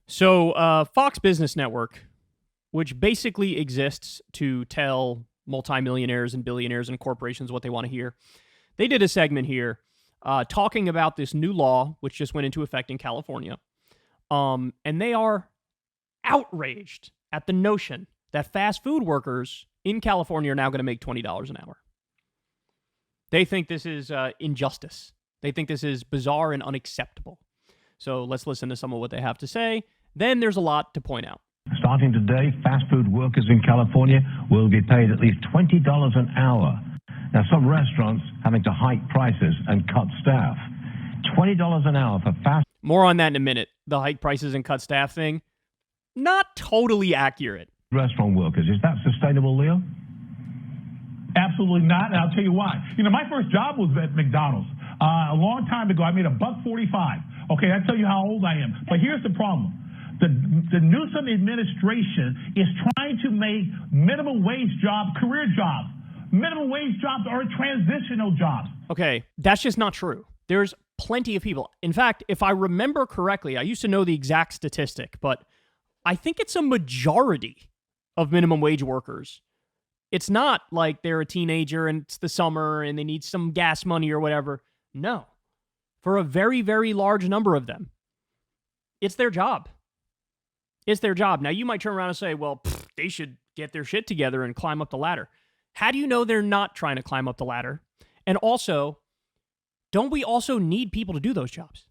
So, Fox Business Network, which basically exists to tell multimillionaires and billionaires and corporations what they want to hear, they did a segment here talking about this new law, which just went into effect in California. And they are outraged at the notion that fast food workers in California are now going to make $20 an hour. They think this is injustice. They think this is bizarre and unacceptable. So let's listen to some of what they have to say. Then there's a lot to point out. Starting today, fast food workers in California will be paid at least $20 an hour. Now, some restaurants having to hike prices and cut staff. $20 an hour for fast... More on that in a minute. The hike prices and cut staff thing, not totally accurate. Restaurant workers, is that sustainable, Leo? Absolutely not, and I'll tell you why. My first job was at McDonald's. A long time ago, I made $1.45. Okay, that tell you how old I am. But here's the problem. The Newsom administration is trying to make minimum wage jobs career jobs. Minimum wage jobs are transitional jobs. Okay, that's just not true. There's plenty of people. In fact, if I remember correctly, I used to know the exact statistic, but I think it's a majority of minimum wage workers. It's not like they're a teenager and it's the summer and they need some gas money or whatever. No. For a very, very large number of them, it's their job. It's their job. Now, you might turn around and say, well, they should get their shit together and climb up the ladder. How do you know they're not trying to climb up the ladder? And also, don't we also need people to do those jobs?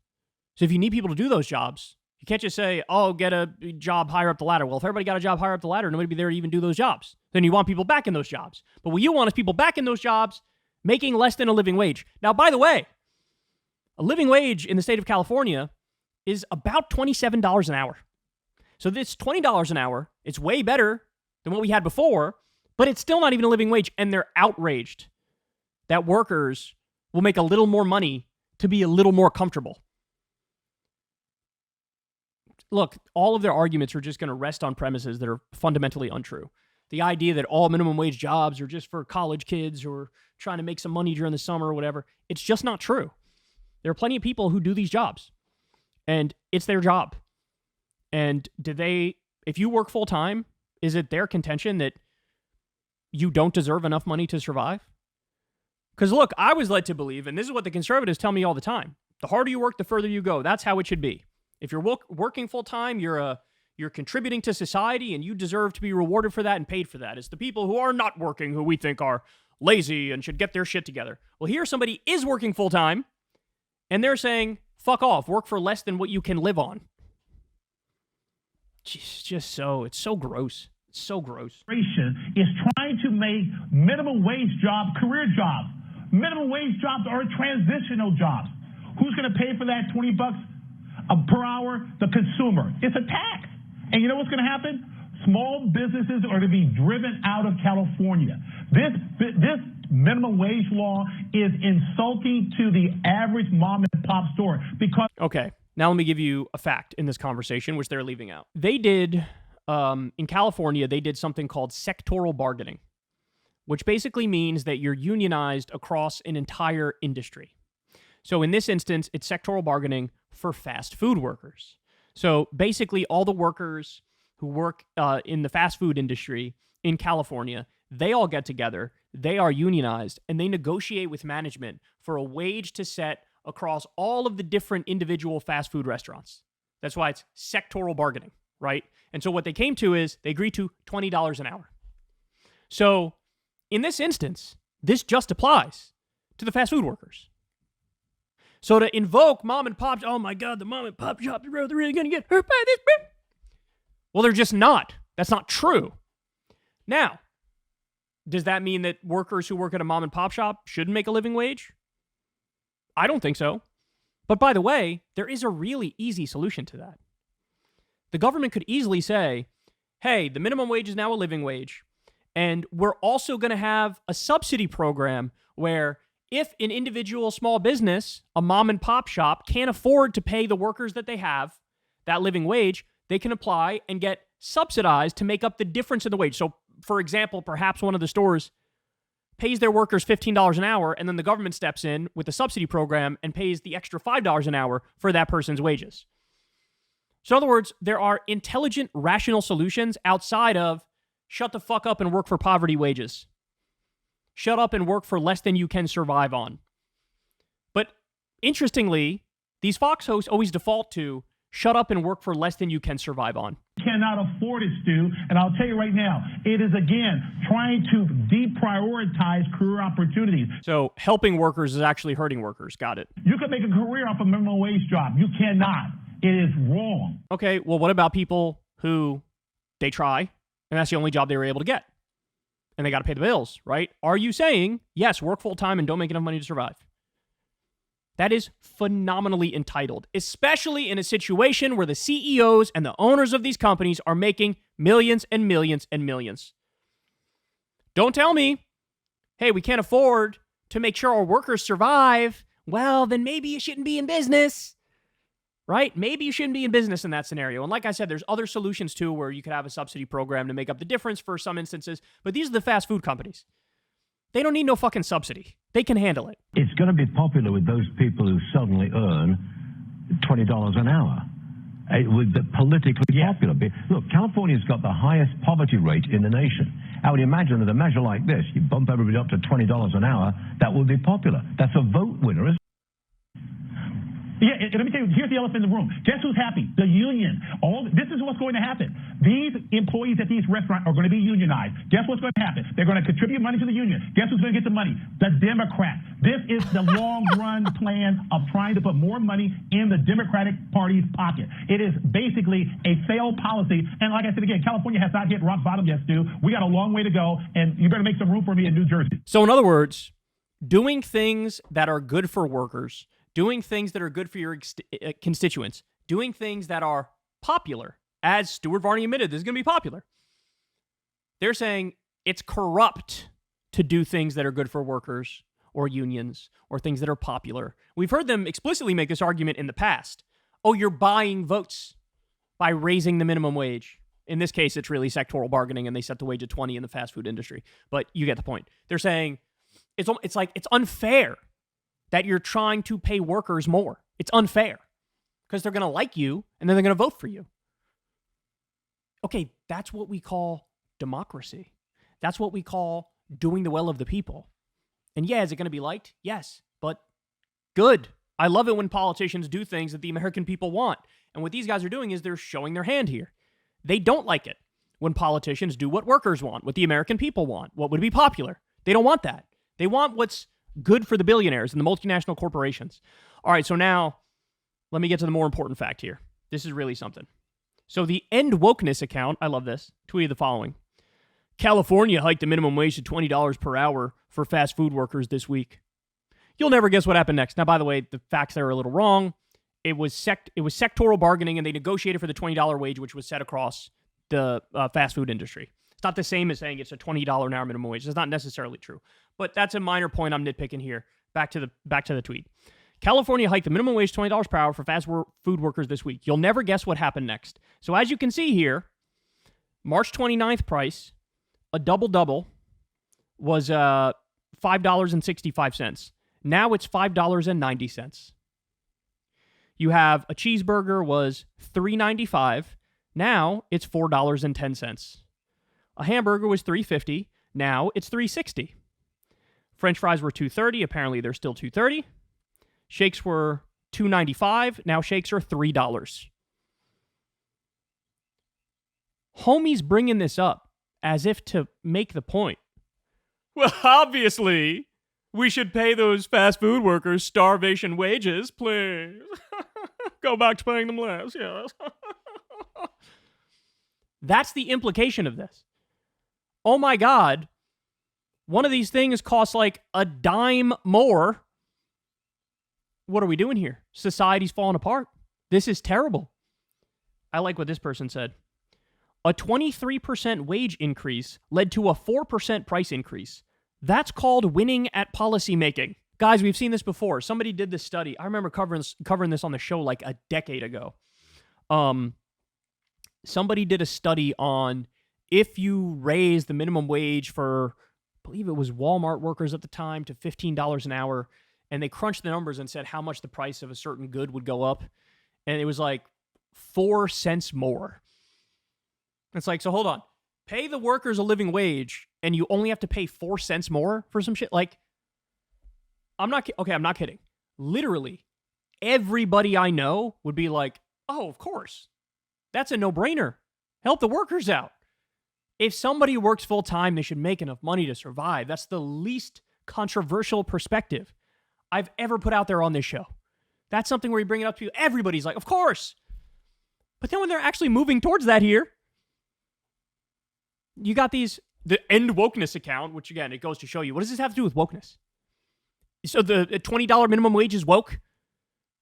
So if you need people to do those jobs, you can't just say, oh, get a job higher up the ladder. Well, if everybody got a job higher up the ladder, nobody would be there to even do those jobs. Then you want people back in those jobs. But what you want is people back in those jobs making less than a living wage. Now, by the way, a living wage in the state of California is about $27 an hour. So this $20 an hour, it's way better than what we had before, but it's still not even a living wage, and they're outraged that workers will make a little more money to be a little more comfortable. Look, all of their arguments are just going to rest on premises that are fundamentally untrue. The idea that all minimum wage jobs are just for college kids who are trying to make some money during the summer or whatever, it's just not true. There are plenty of people who do these jobs, and it's their job. And if you work full time, is it their contention that you don't deserve enough money to survive? Because look, I was led to believe, and this is what the conservatives tell me all the time, the harder you work, the further you go. That's how it should be. If you're working full time, you're contributing to society, and you deserve to be rewarded for that and paid for that. It's the people who are not working who we think are lazy and should get their shit together. Well, here somebody is working full time, and they're saying, fuck off, work for less than what you can live on. It's so gross. It's so gross. Is trying to make minimum wage jobs career jobs. Minimum wage jobs are transitional jobs. Who's going to pay for that $20 per hour? The consumer. It's a tax. And you know what's going to happen? Small businesses are going to be driven out of California. This minimum wage law is insulting to the average mom and pop store because... Okay. Now let me give you a fact in this conversation, which they're leaving out. They did, in California, they did something called sectoral bargaining, which basically means that you're unionized across an entire industry. So in this instance, it's sectoral bargaining for fast food workers. So basically all the workers who work in the fast food industry in California, they all get together, they are unionized, and they negotiate with management for a wage to set across all of the different individual fast food restaurants. That's why it's sectoral bargaining, right? And so what they came to is they agreed to $20 an hour. So in this instance, this just applies to the fast food workers. So to invoke mom and pop, oh my God, the mom and pop shops are really going to get hurt by this. Well, they're just not. That's not true. Now, does that mean that workers who work at a mom and pop shop shouldn't make a living wage? I don't think so. But by the way, there is a really easy solution to that. The government could easily say, hey, the minimum wage is now a living wage, and we're also going to have a subsidy program where if an individual small business, a mom and pop shop, can't afford to pay the workers that they have that living wage, they can apply and get subsidized to make up the difference in the wage. So, for example, perhaps one of the stores pays their workers $15 an hour, and then the government steps in with a subsidy program and pays the extra $5 an hour for that person's wages. So in other words, there are intelligent, rational solutions outside of shut the fuck up and work for poverty wages. Shut up and work for less than you can survive on. But interestingly, these Fox hosts always default to shut up and work for less than you can survive on. Cannot afford it, Stu. And I'll tell you right now, it is, again, trying to deprioritize career opportunities. So helping workers is actually hurting workers. Got it. You can make a career off a minimum wage job. You cannot. It is wrong. Okay, well, what about people who they try, and that's the only job they were able to get? And they got to pay the bills, right? Are you saying, yes, work full-time and don't make enough money to survive? That is phenomenally entitled, especially in a situation where the CEOs and the owners of these companies are making millions and millions and millions. Don't tell me, hey, we can't afford to make sure our workers survive. Well, then maybe you shouldn't be in business, right? Maybe you shouldn't be in business in that scenario. And like I said, there's other solutions too where you could have a subsidy program to make up the difference for some instances. But these are the fast food companies. They don't need no fucking subsidy. They can handle it. It's going to be popular with those people who suddenly earn $20 an hour. It would be politically popular. Look, California's got the highest poverty rate in the nation. I would imagine that a measure like this, you bump everybody up to $20 an hour, that would be popular. That's a vote winner, isn't it? Yeah, and let me tell you, here's the elephant in the room. Guess who's happy? The union. This is what's going to happen. These employees at these restaurants are going to be unionized. Guess what's going to happen? They're going to contribute money to the union. Guess who's going to get the money? The Democrats. This is the long-run plan of trying to put more money in the Democratic Party's pocket. It is basically a failed policy. And like I said again, California has not hit rock bottom yet, Stu. We got a long way to go, and you better make some room for me in New Jersey. So in other words, doing things that are good for workers, doing things that are good for your constituents, doing things that are popular, as Stuart Varney admitted, this is going to be popular. They're saying it's corrupt to do things that are good for workers or unions or things that are popular. We've heard them explicitly make this argument in the past. Oh, you're buying votes by raising the minimum wage. In this case, it's really sectoral bargaining, and they set the wage at 20 in the fast food industry. But you get the point. They're saying it's like it's unfair that you're trying to pay workers more. It's unfair because they're going to like you and then they're going to vote for you. Okay, that's what we call democracy. That's what we call doing the will of the people. And yeah, is it going to be liked? Yes, but good. I love it when politicians do things that the American people want. And what these guys are doing is they're showing their hand here. They don't like it when politicians do what workers want, what the American people want, what would be popular. They don't want that. They want what's good for the billionaires and the multinational corporations. All right, so now let me get to the more important fact here. This is really something. So the End Wokeness account, I love this, tweeted the following. California hiked the minimum wage to $20 per hour for fast food workers this week. You'll never guess what happened next. Now, by the way, the facts there are a little wrong. It was sectoral bargaining, and they negotiated for the $20 wage, which was set across the fast food industry. It's not the same as saying it's a $20 an hour minimum wage. It's not necessarily true. But that's a minor point I'm nitpicking here. Back to the tweet. California hiked the minimum wage $20 per hour for fast food workers this week. You'll never guess what happened next. So as you can see here, March 29th price, a double-double, was $5.65. Now it's $5.90. You have a cheeseburger was $3.95. Now it's $4.10. A hamburger was $3.50. Now it's $3.60. French fries were $2.30. Apparently they're still $2.30. Shakes were $2.95. Now shakes are $3. Homie's bringing this up as if to make the point. Well, obviously, we should pay those fast food workers starvation wages, please. Go back to paying them less, yes. That's the implication of this. Oh my God, one of these things costs like a dime more. What are we doing here? Society's falling apart. This is terrible. I like what this person said. A 23% wage increase led to a 4% price increase. That's called winning at policymaking. Guys, we've seen this before. Somebody did this study. I remember covering this on the show like a decade ago. Somebody did a study on if you raise the minimum wage for, I believe it was Walmart workers at the time, to $15 an hour, and they crunched the numbers and said how much the price of a certain good would go up. And it was like 4 cents more. It's like, so hold on. Pay the workers a living wage and you only have to pay 4 cents more for some shit? Like, I'm not kidding. Literally, everybody I know would be like, oh, of course. That's a no-brainer. Help the workers out. If somebody works full-time, they should make enough money to survive. That's the least controversial perspective I've ever put out there on this show. That's something where you bring it up to you. Everybody's like, of course. But then when they're actually moving towards that here, you got the end wokeness account, which again, it goes to show you, what does this have to do with wokeness? So the $20 minimum wage is woke?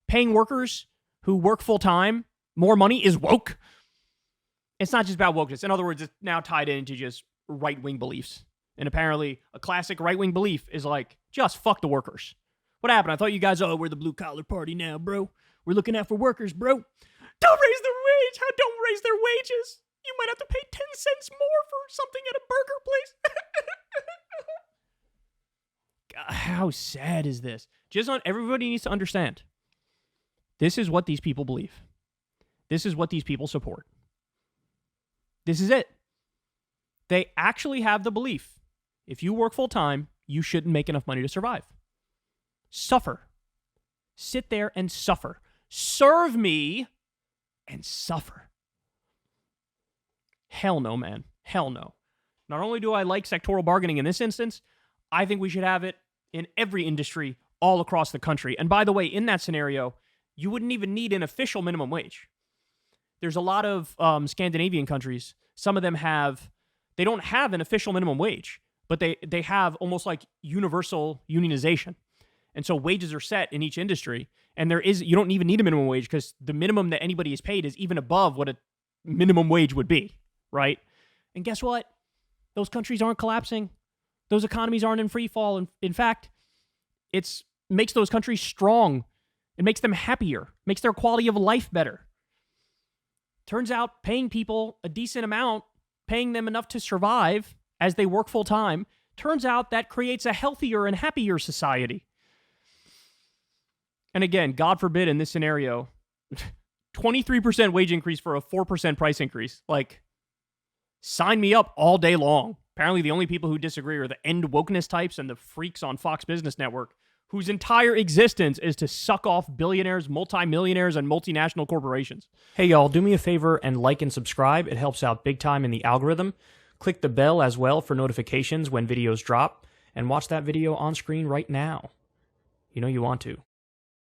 Paying workers who work full-time more money is woke? It's not just about wokeness. In other words, it's now tied into just right-wing beliefs. And apparently, a classic right-wing belief is like, just fuck the workers. What happened? I thought you guys, we're the blue-collar party now, bro. We're looking out for workers, bro. Don't raise their wage. Don't raise their wages. You might have to pay 10 cents more for something at a burger place. God, how sad is this? Everybody needs to understand. This is what these people believe. This is what these people support. This is it. They actually have the belief, if you work full-time, you shouldn't make enough money to survive. Suffer. Sit there and suffer. Serve me and suffer. Hell no, man. Hell no. Not only do I like sectoral bargaining in this instance, I think we should have it in every industry all across the country. And by the way, in that scenario, you wouldn't even need an official minimum wage. There's a lot of Scandinavian countries. Some of them they don't have an official minimum wage, but they have almost like universal unionization. And so wages are set in each industry. And you don't even need a minimum wage because the minimum that anybody is paid is even above what a minimum wage would be, right? And guess what? Those countries aren't collapsing. Those economies aren't in free fall. And in fact, it makes those countries strong. It makes them happier, makes their quality of life better. Turns out paying people a decent amount, paying them enough to survive as they work full time, turns out that creates a healthier and happier society. And again, God forbid in this scenario, 23% wage increase for a 4% price increase. Like, sign me up all day long. Apparently the only people who disagree are the end wokeness types and the freaks on Fox Business Network, whose entire existence is to suck off billionaires, multimillionaires, and multinational corporations. Hey, y'all, do me a favor and like and subscribe. It helps out big time in the algorithm. Click the bell as well for notifications when videos drop, and watch that video on screen right now. You know you want to.